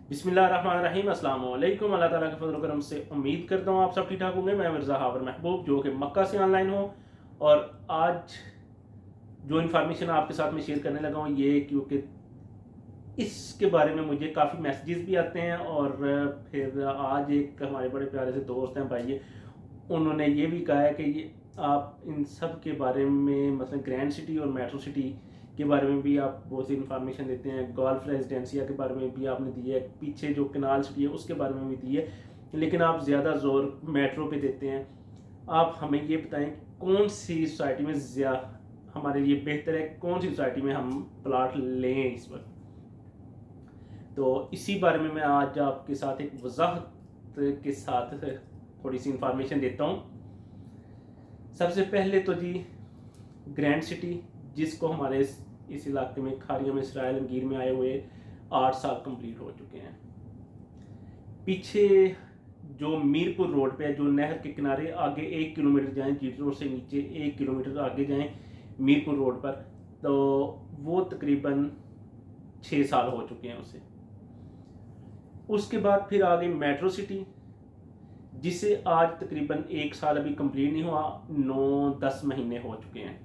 बिस्मिल्लाहिर्रहमानिर्रहीम अस्सलाम वालेकुम। अल्लाह ताला के फजल करम से उम्मीद करता हूँ आप सब ठीक ठाक होंगे। मैं मिर्ज़ा हावर महबूब जो कि मक्का से ऑनलाइन हूँ और आज जो इन्फॉर्मेशन आपके साथ में शेयर करने लगा हूँ ये क्योंकि इसके बारे में मुझे काफ़ी मैसेजेस भी आते हैं और फिर आज एक हमारे बड़े प्यारे से दोस्त हैं भाई, उन्होंने ये भी कहा है कि ये आप इन सब के बारे में मतलब ग्रैंड सिटी और मेट्रो सिटी के बारे में भी आप बहुत सी इन्फॉर्मेशन देते हैं, गोल्फ रेजिडेंसिया के बारे में भी आपने दी है, पीछे जो कनाल सिटी है उसके बारे में भी दी है, लेकिन आप ज़्यादा जोर मेट्रो पे देते हैं। आप हमें ये बताएं कौन सी सोसाइटी में हमारे लिए बेहतर है, कौन सी सोसाइटी में हम प्लाट लें इस वक्त। तो इसी बारे में मैं आज आपके साथ एक वजाहत के साथ थोड़ी सी इंफॉर्मेशन देता हूँ। सबसे पहले तो जी ग्रैंड सिटी, जिसको हमारे इस इलाके में खारिया में इसराइल गिर में आए हुए 8 साल कंप्लीट हो चुके हैं। पीछे जो मीरपुर रोड पे है, जो नहर के किनारे आगे 1 किलोमीटर जाएं, जीटी रोड से नीचे 1 किलोमीटर आगे जाएं मीरपुर रोड पर, तो वो तकरीबन 6 साल हो चुके हैं उसे। उसके बाद फिर आ गई मेट्रो सिटी, जिसे आज तकरीबन 1 साल अभी कंप्लीट नहीं हुआ, 9-10 महीने हो चुके हैं।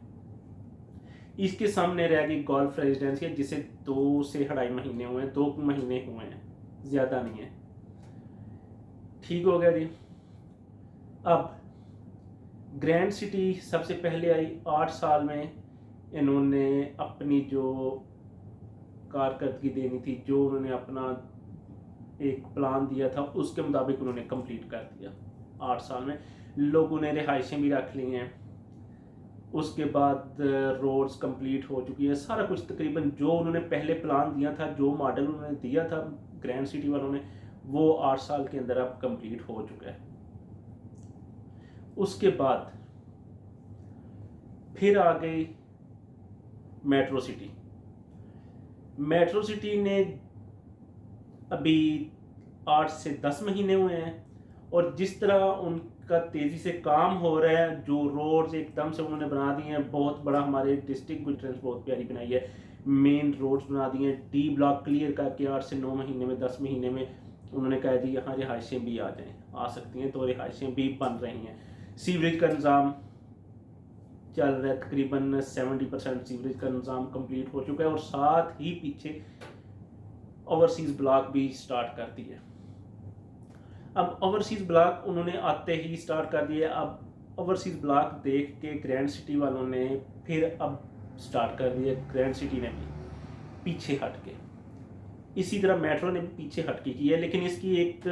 इसके सामने रह गई गोल्फ रेजिडेंसी, जिसे 2 से 2.5 महीने हुए हैं, 2 महीने हुए हैं, ज़्यादा नहीं है। ठीक हो गया जी। अब ग्रैंड सिटी सबसे पहले आई, 8 साल में इन्होंने अपनी जो कारकर्दगी देनी थी, जो उन्होंने अपना एक प्लान दिया था उसके मुताबिक उन्होंने कंप्लीट कर दिया। 8 साल में लोगों ने रिहाइशें भी रख ली हैं, उसके बाद रोड्स कंप्लीट हो चुकी है, सारा कुछ तकरीबन जो उन्होंने पहले प्लान दिया था, जो मॉडल उन्होंने दिया था ग्रैंड सिटी वालों ने, वो 8 साल के अंदर अब कंप्लीट हो चुका है। उसके बाद फिर आ गई मेट्रो सिटी। मेट्रो सिटी ने अभी 8 से 10 महीने हुए हैं और जिस तरह उनका तेज़ी से काम हो रहा है, जो रोड्स एकदम से उन्होंने बना दिए हैं, बहुत बड़ा हमारे डिस्ट्रिक्ट की एंट्रेंस बहुत प्यारी बनाई है, मेन रोड्स बना दिए हैं, डी ब्लॉक क्लियर करके 8 से 9 महीने में, 10 महीने में उन्होंने कह दी यहाँ रिहाइशें भी आ सकती हैं, तो रिहाइशें भी बन रही हैं। सीवरेज का निज़ाम चल रहा है, तकरीबन 70% सीवरेज का निज़ाम कंप्लीट हो चुका है और साथ ही पीछे ओवरसीज़ ब्लॉक भी स्टार्ट कर दिए। अब ओवरसीज़ ब्लॉक उन्होंने आते ही स्टार्ट कर दिए। अब ओवरसीज़ ब्लॉक देख के ग्रैंड सिटी वालों ने फिर अब स्टार्ट कर दिया, ग्रैंड सिटी ने भी पीछे हट के, इसी तरह मेट्रो ने भी पीछे हट के की है, लेकिन इसकी एक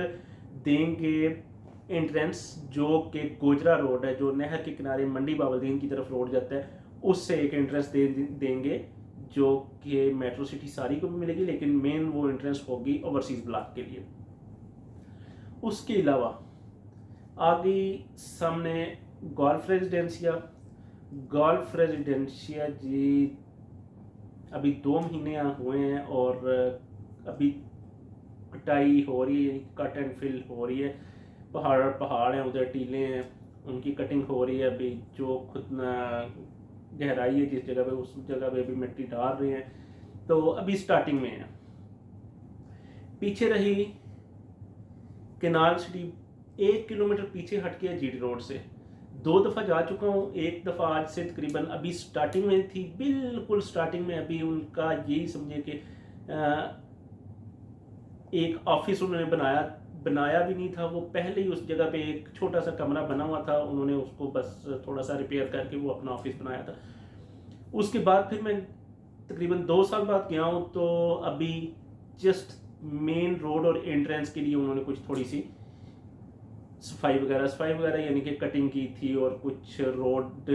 देंगे एंट्रेंस जो कि गोजरा रोड है, जो नहर के किनारे मंडी बावलदीन की तरफ रोड जाता है, उससे एक एंट्रेंस देंगे जो कि मेट्रो सिटी सारी को भी मिलेगी, लेकिन मेन वो एंट्रेंस होगी ओवरसीज़ ब्लॉक के लिए। उसके अलावा आगे सामने गोल्फ रेजिडेंसिया। गोल्फ रेजिडेंशिया जी अभी 2 महीने हुए हैं और अभी कटाई हो रही है, कट एंड फिल हो रही है। पहाड़ हैं उधर, टीले हैं, उनकी कटिंग हो रही है अभी, जो खुद गहराई है जिस जगह पे, उस जगह पे भी मिट्टी डाल रहे हैं, तो अभी स्टार्टिंग में है। पीछे रही केनाल सिटी, 1 किलोमीटर पीछे हट के जीटी रोड से 2 दफ़ा जा चुका हूँ, एक दफ़ा आज से तकरीबन अभी स्टार्टिंग में थी, बिल्कुल स्टार्टिंग में। अभी उनका यही समझे कि एक ऑफिस उन्होंने बनाया भी नहीं था, वो पहले ही उस जगह पे एक छोटा सा कमरा बना हुआ था, उन्होंने उसको बस थोड़ा सा रिपेयर करके वो अपना ऑफिस बनाया था। उसके बाद फिर मैं तकरीबन 2 साल बाद गया हूँ, तो अभी जस्ट मेन रोड और एंट्रेंस के लिए उन्होंने कुछ थोड़ी सी सफाई वगैरह यानी कि कटिंग की थी और कुछ रोड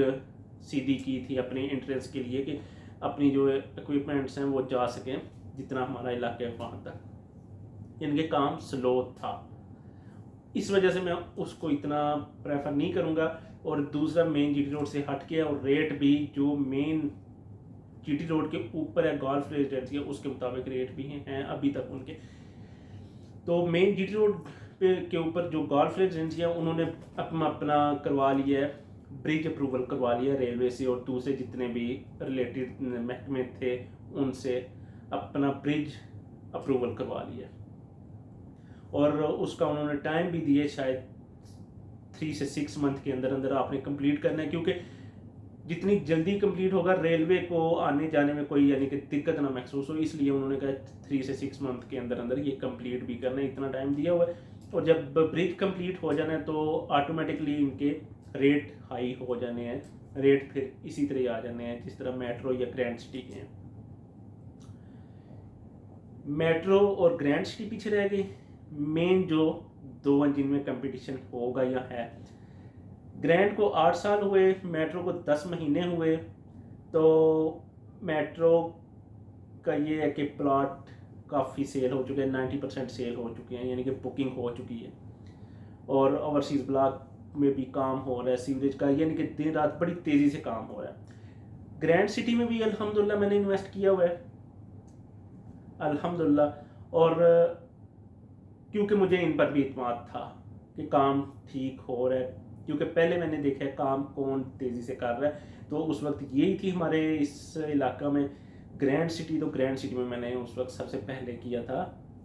सीधी की थी अपने एंट्रेंस के लिए, कि अपनी जो इक्विपमेंट्स हैं वो जा सकें जितना हमारा इलाका है वहाँ तक। इनके काम स्लो था, इस वजह से मैं उसको इतना प्रेफर नहीं करूँगा। और दूसरा मेन जीटी रोड से हट के, और रेट भी जो मेन जीटी रोड के ऊपर है गोल्फ रेजिडेंसी, उसके मुताबिक रेट भी हैं अभी तक उनके। तो मेन जीटी रोड के ऊपर जो गोल्फ रेजिडेंसी है, उन्होंने अपना करवा लिया है, ब्रिज अप्रूवल करवा लिया रेलवे से और दूसरे जितने भी रिलेटेड महकमे थे उनसे अपना ब्रिज अप्रूवल करवा लिया। और उसका उन्होंने टाइम भी दिए, शायद 3 से 6 मंथ के अंदर अंदर आपने कंप्लीट करना है, क्योंकि जितनी जल्दी कंप्लीट होगा रेलवे को आने जाने में कोई यानी कि दिक्कत ना महसूस हो, इसलिए उन्होंने कहा 3 से 6 मंथ के अंदर अंदर ये कंप्लीट भी करना है, इतना टाइम दिया हुआ है। और जब ब्रिज कंप्लीट हो जाना है तो ऑटोमेटिकली इनके रेट हाई हो जाने हैं, रेट फिर इसी तरह आ जाने हैं जिस तरह मेट्रो या ग्रैंड सिटी के हैं। मेट्रो और ग्रैंड सिटी पीछे रह गई, मेन जो दो जिनमें कंपटीशन होगा या है। ग्रैंड को 8 साल हुए, मेट्रो को 10 महीने हुए। तो मेट्रो का ये है कि प्लॉट काफ़ी सेल हो चुके हैं, 90% सेल हो चुके हैं, यानी कि बुकिंग हो चुकी है। और ओवरसीज़ ब्लॉक में भी काम हो रहा है, सीवरेज का, यानी कि दिन रात बड़ी तेज़ी से काम हो रहा है। ग्रैंड सिटी में भी अल्हम्दुलिल्लाह मैंने इन्वेस्ट किया हुआ है, अल्हम्दुलिल्लाह। और क्योंकि मुझे इन पर भी इत्मीनान था कि काम ठीक हो रहा है, क्योंकि पहले मैंने देखा है काम कौन तेज़ी से कर रहा है, तो उस वक्त यही थी हमारे इस इलाका में ग्रैंड सिटी। तो ग्रैंड सिटी में मैंने उस वक्त सबसे पहले किया था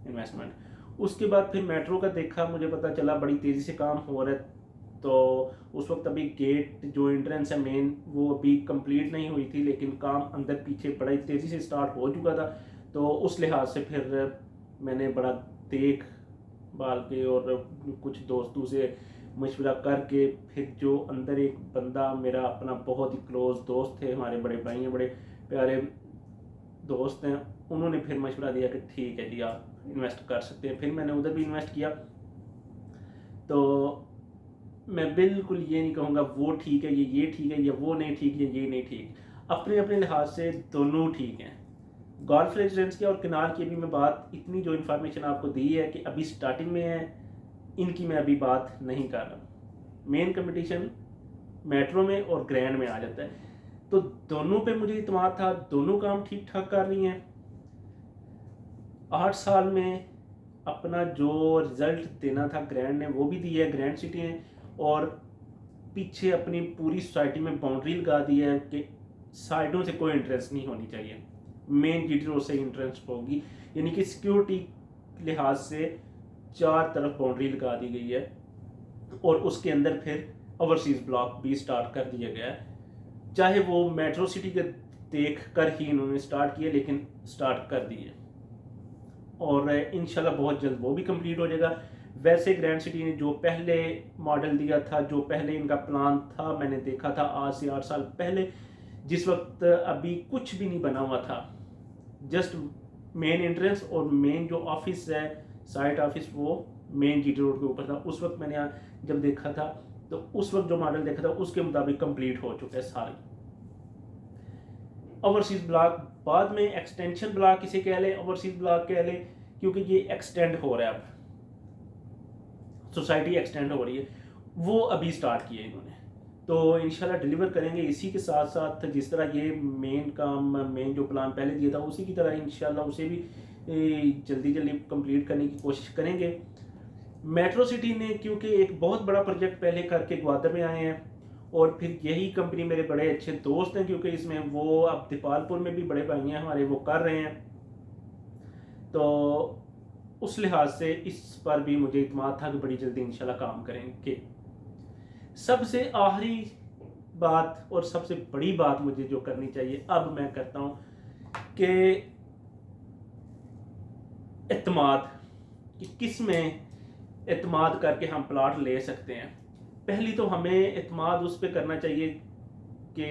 इन्वेस्टमेंट। उसके बाद फिर मेट्रो का देखा, मुझे पता चला बड़ी तेज़ी से काम हो रहा है। तो उस वक्त अभी गेट जो एंट्रेंस है मेन, वो अभी कंप्लीट नहीं हुई थी, लेकिन काम अंदर पीछे बड़ी तेज़ी से स्टार्ट हो चुका था। तो उस लिहाज से फिर मैंने बड़ा देख भाल के और कुछ दोस्तों से मशवरा करके, फिर जो अंदर एक बंदा मेरा अपना बहुत ही क्लोज दोस्त थे, हमारे बड़े भाई हैं, बड़े प्यारे दोस्त हैं, उन्होंने फिर मशवरा दिया कि ठीक है जी आप इन्वेस्ट कर सकते हैं। फिर मैंने उधर भी इन्वेस्ट किया। तो मैं बिल्कुल ये नहीं कहूँगा वो ठीक है ये ठीक है, या वो नहीं ठीक है ये नहीं ठीक, अपने अपने लिहाज से दोनों ठीक हैं। गोल्फ रेजिडेंस की और किनाल की भी मैं बात, इतनी जो इन्फॉर्मेशन आपको दी है कि अभी स्टार्टिंग में है, इनकी मैं अभी बात नहीं कर रहा। मेन कंपटीशन मेट्रो में और ग्रैंड में आ जाता है, तो दोनों पे मुझे इत्मीनान था, दोनों काम ठीक ठाक कर रही हैं। 8 साल में अपना जो रिजल्ट देना था ग्रैंड ने वो भी दिया है, ग्रैंड सिटी ने, और पीछे अपनी पूरी सोसाइटी में बाउंड्री लगा दी है कि साइडों से कोई इंटरेस्ट नहीं होनी चाहिए, मेन जीटी रोड से इंटरेस्ट होगी, यानी कि सिक्योरिटी लिहाज से चार तरफ बाउंड्री लगा दी गई है। और उसके अंदर फिर ओवरसीज़ ब्लॉक भी स्टार्ट कर दिया गया है, चाहे वो मेट्रो सिटी के देख कर ही इन्होंने स्टार्ट किया, लेकिन स्टार्ट कर दिए और इंशाल्लाह बहुत जल्द वो भी कंप्लीट हो जाएगा। वैसे ग्रैंड सिटी ने जो पहले मॉडल दिया था, जो पहले इनका प्लान था, मैंने देखा था आज से 8 साल पहले, जिस वक्त अभी कुछ भी नहीं बना हुआ था, जस्ट मेन एंट्रेंस और मेन जो ऑफिस है साइट ऑफिस वो मेन जीटी रोड के ऊपर था। उस वक्त मैंने जब देखा था तो उस वक्त जो मॉडल देखा था उसके मुताबिक कंप्लीट हो चुका है सारे। ओवरसीज ब्लॉक बाद में एक्सटेंशन ब्लॉक इसे कह ले, ओवरसीज ब्लॉक कह ले, क्योंकि ये एक्सटेंड हो रहा है, अब सोसाइटी एक्सटेंड हो रही है, वो अभी स्टार्ट किया इन्होंने। तो इंशाल्लाह डिलीवर करेंगे इसी के साथ साथ, जिस तरह ये मेन काम मेन जो प्लान पहले दिया था उसी की तरह इंशाल्लाह उसे भी जल्दी जल्दी कंप्लीट करने की कोशिश करेंगे। मेट्रो सिटी ने क्योंकि एक बहुत बड़ा प्रोजेक्ट पहले करके ग्वादर में आए हैं, और फिर यही कंपनी मेरे बड़े अच्छे दोस्त हैं, क्योंकि इसमें वो अब दीपालपुर में भी बड़े भाई हैं हमारे, वो कर रहे हैं। तो उस लिहाज से इस पर भी मुझे इत्मीनान था कि बड़ी जल्दी इंशाल्लाह काम करेंगे। सबसे आखिरी बात और सबसे बड़ी बात मुझे जो करनी चाहिए अब मैं करता हूँ कि इत्मीनान, कि किस में इत्मीनान करके हम प्लाट ले सकते हैं। पहली तो हमें इत्मीनान उस पर करना चाहिए कि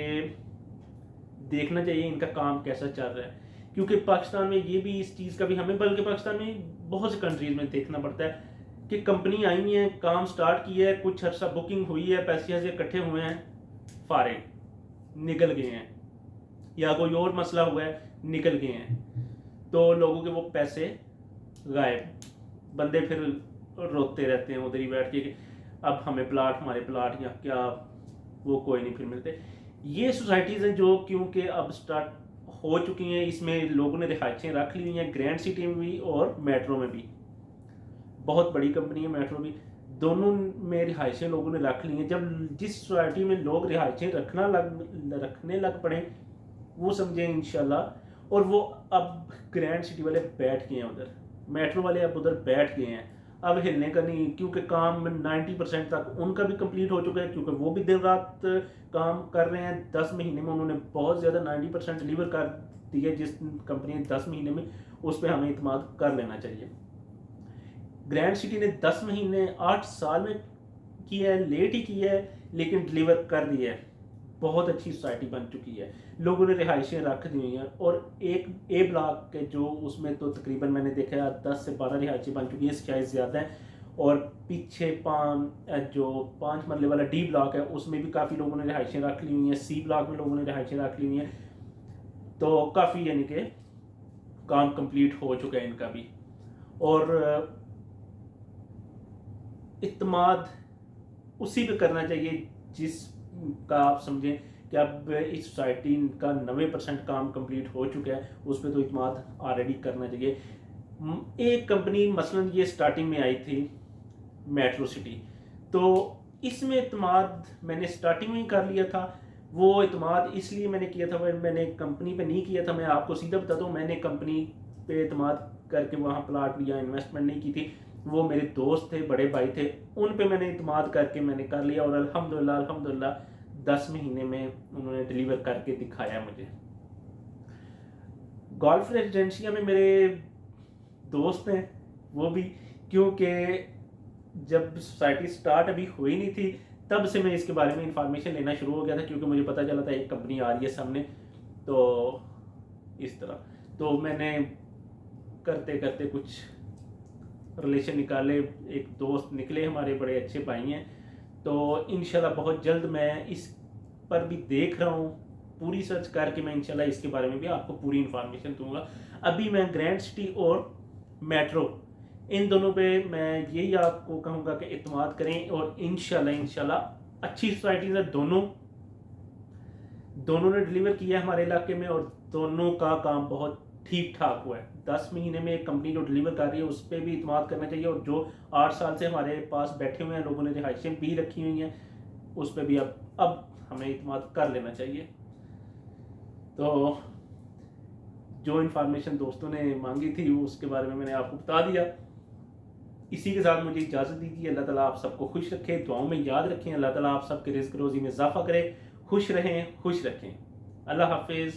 देखना चाहिए इनका काम कैसा चल रहा है, क्योंकि पाकिस्तान में ये भी इस चीज़ का भी हमें, बल्कि पाकिस्तान में बहुत से कंट्रीज़ में देखना पड़ता है कि कंपनी आई है, काम स्टार्ट किया है, कुछ अर्सा बुकिंग हुई है, पैसे इकट्ठे हुए हैं, फारिग निकल गए हैं, या कोई और मसला हुआ है निकल गए हैं, तो लोगों के वो पैसे गायब, बंदे फिर रोते रहते हैं उधर ही बैठ के कि अब हमें प्लाट, हमारे प्लाट या क्या, वो कोई नहीं फिर मिलते। ये सोसाइटीज़ हैं जो क्योंकि अब स्टार्ट हो चुकी हैं, इसमें लोगों ने रिहायशें रख ली हैं, ग्रैंड सिटी में भी और मेट्रो में भी, बहुत बड़ी कंपनी है मेट्रो भी, दोनों में रिहायशें लोगों ने रख ली हैं। जब जिस सोसाइटी में लोग रिहायशें रखने लग पड़े, वो समझे इंशाल्लाह, और वो अब ग्रैंड सिटी वाले बैठ गए हैं उधर, मेट्रो वाले अब उधर बैठ गए हैं, अब हिलने का नहीं, क्योंकि काम 90% तक उनका भी कंप्लीट हो चुका है, क्योंकि वो भी दिन रात काम कर रहे हैं। 10 महीने में उन्होंने बहुत ज़्यादा 90% डिलीवर कर दिया। जिस कंपनी ने 10 महीने में, उस पर हमें इत्मीनाद कर लेना चाहिए। ग्रैंड सिटी ने 10 महीने 8 साल में किया है, लेट ही किया है, लेकिन डिलीवर कर दिया है। बहुत अच्छी सोसाइटी बन चुकी है, लोगों ने रिहाइशें रख दी हुई हैं। और एक ए ब्लॉक के जो उसमें तो तकरीबन मैंने देखा है 10 से 12 रिहाइशें बन चुकी हैं, शायद ज़्यादा है। और पीछे जो 5 मरले वाला डी ब्लॉक है, उसमें भी काफ़ी लोगों ने रिहाइशें रख ली हुई हैं। सी ब्लॉक में लोगों ने रिहाइशें रख ली हुई हैं। तो काफ़ी यानी कि काम कंप्लीट हो चुका है इनका भी। और इत्मीनाद उसी पे करना चाहिए जिसका आप समझें कि अब इस सोसाइटी का 90% काम कंप्लीट हो चुका है, उस पर तो इत्मीनाद ऑलरेडी करना चाहिए। एक कंपनी मसलन ये स्टार्टिंग में आई थी मेट्रो सिटी, तो इसमें इत्मीनाद मैंने स्टार्टिंग में ही कर लिया था। वो इत्मीनाद इसलिए मैंने किया था, मैंने कंपनी पे नहीं किया था। मैं आपको सीधा बताता हूँ, मैंने कंपनी पे इत्मीनाद करके वहाँ प्लाट लिया, इन्वेस्टमेंट नहीं की थी। वो मेरे दोस्त थे, बड़े भाई थे, उन पे मैंने इत्मीनाद करके मैंने कर लिया। और अल्हम्दुलिल्लाह 10 महीने में उन्होंने डिलीवर करके दिखाया मुझे। गोल्फ रेजिडेंशिया में मेरे दोस्त हैं वो भी, क्योंकि जब सोसाइटी स्टार्ट अभी हुई नहीं थी, तब से मैं इसके बारे में इंफॉर्मेशन लेना शुरू हो गया था, क्योंकि मुझे पता चला था एक कंपनी आ रही है सामने। तो इस तरह तो मैंने करते करते कुछ रिलेशन निकाले, एक दोस्त निकले हमारे, बड़े अच्छे भाई हैं। तो इंशाल्लाह बहुत जल्द मैं इस पर भी देख रहा हूँ, पूरी सर्च करके मैं इंशाल्लाह इसके बारे में भी आपको पूरी इंफॉर्मेशन दूंगा। अभी मैं ग्रैंड सिटी और मेट्रो, इन दोनों पे मैं यही आपको कहूँगा कि इत्मीनाद करें। और इंशाल्लाह अच्छी सोसाइटीज है, दोनों ने डिलीवर किया है हमारे इलाके में, और दोनों का काम बहुत ठीक ठाक हुआ है। 10 महीने में एक कंपनी जो डिलीवर कर रही है उस पर भी इत्मीनाद करना चाहिए। और जो 8 साल से हमारे पास बैठे हुए हैं, लोगों ने रिहाइशें भी रखी हुई हैं, उस पर भी अब हमें इत्मीनाद कर लेना चाहिए। तो जो इन्फॉर्मेशन दोस्तों ने मांगी थी उसके बारे में मैंने आपको बता दिया। इसी के साथ मुझे इजाज़त दीजिए। अल्लाह ताला आप सबको खुश रखे, दुआओं में याद रखें। अल्लाह ताला आप सबके रिज़्क़ रोज़ी में इजाफा करे, खुश रहें, खुश रखें। अल्लाह हाफिज़।